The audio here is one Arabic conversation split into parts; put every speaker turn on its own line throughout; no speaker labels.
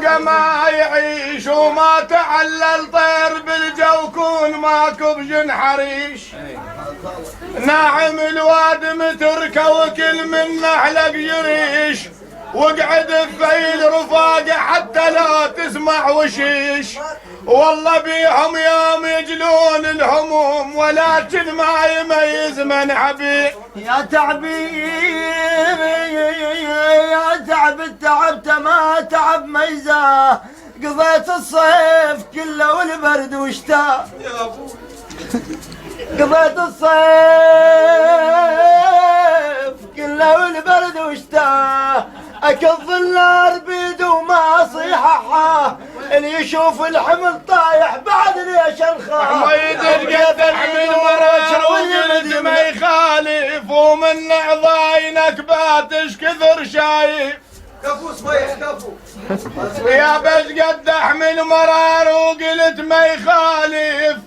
ما يعيش وما تعلل طير بالجو كون ماكو بجنحريش. ناعم الواد متركه وكل من حلق يريش، وقعد بفيل رفاقه حتى لا تسمع وشيش. والله بيهم يوم يجلون الهموم ولكن ما يميز من عبير.
يا تعبير يا تعب التعبت ما تعب ميزاه، قضيت الصيف كله والبرد وشتاه. قضيت الصيف كله والبرد وشتاه، اكظ النار بيد وما صيحها، اللي يشوف الحمل طايح بعد ليش الخاف.
ما يدري قد الحمل مرار وولد ما يخالف، ومن عضاينك باتش كثر شايف.
كفو صبيح كفو
يا بس قد احمل مرار وقلت ما يخالف،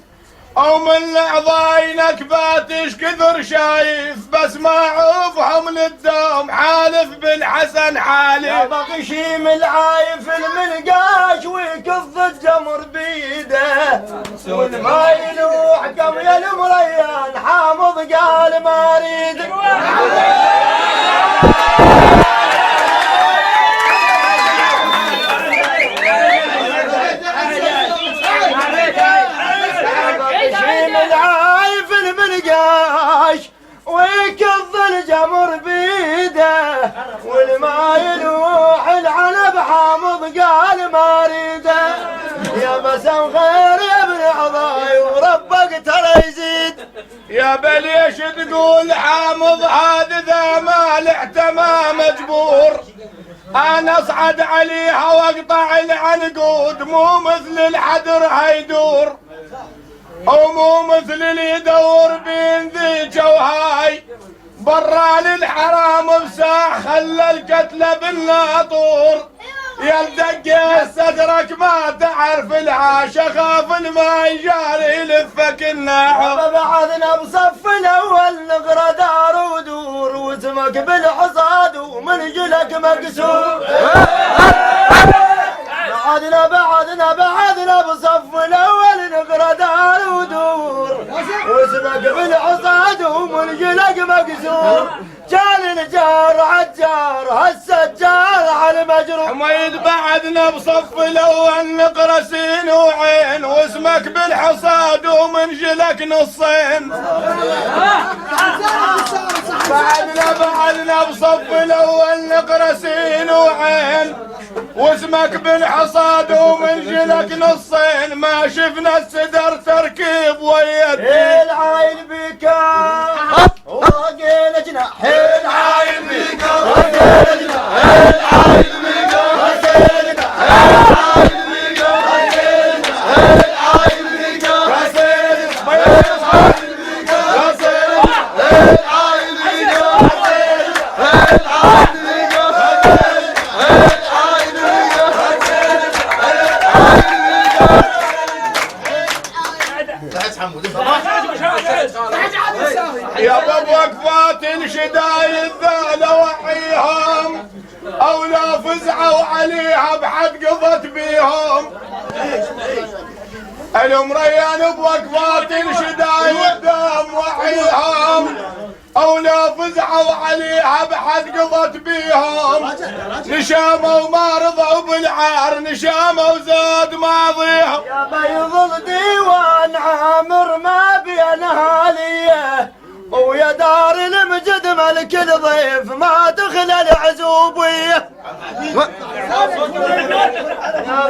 او من عضاينك باتش كثر شايف. بس ما عوفهم للدوم حالف بالحسن حالف.
يا بغشيم العايف الملقاش ويكظ الجمر بيده، والما يلوح قم يا المريان حامض قال ما اريد. العايف الملقاش ويكظ الجمر بيده، والما يلوح العنب حامض قال ما اريده. يا بسم خير يا ابن عضاي وربك ترى يزيد.
يا بليش تقول حامض هذا ذا مالح تمام مجبور، انا اصعد عليها واقطع العنقود، مو مثل الحدر هيدور، او مو مثل اللي يدور بين ذي جوهاي. برا للحرام بساح خلى الكتله بالناطور. يا الدقة صدرك ما تعرف العاش، اخاف الماي جاري يلفك الناعم.
بعدنا بصف الاول نقرا دار ودور، واسمك بالحصاد ومنجلك مكسور. بعدنا بصف الاول نقرا دار ودور، واسمك بالحصاد ومنجلك مكسور. جال الجار عالجار هسه الجار على المجروح.
حميد بعدنا بصف الاول نقرا سين وعين، واسمك بالحصاد ومنجلك نصين. بعدنا بصف الاول نقرا سين وعين، واسمك بالحصاد ومنجلك نصين. ما شفنا السدر تركيب ويا الدين.
العاين بك وراقي جناح،
العاين بك وراقي جناح، العاين بك وراقي جناح، العاين بك وراقي جناح، العاين بك وراقي جناح، العاين بك
يا باب وقفات الشدايد ذا لوحيهم، او لا فزعوا عليها بحد قضت بيهم. المريان بوقفات الشدايد ذا موحيهم، او لا فزعوا عليها بحد قضت بيهم. نشاموا ما رضوا بالعار، نشاموا زاد ماضيهم.
يا بيض الديوان عامر ما بين هاليه، ويا دار المجد ملك الضيف ما تخلى العزوبيه.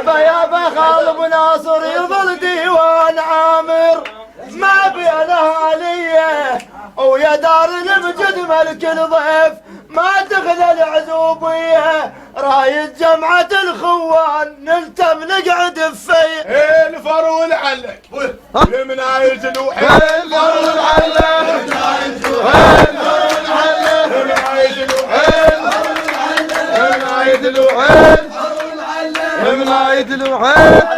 يابا خالب ناصر يظل ديوان عامر ما بين هاليه، ويا دار المجد ملك الضيف ما تخلى العزوبيه. رايد جمعة الخوان نلتم نقعد بفيه.
الفر والعلق لمناية الوحيد،
الفر والعلق لمناية الوحيد،
لمناية الوحيد،
لمناية الوحيد.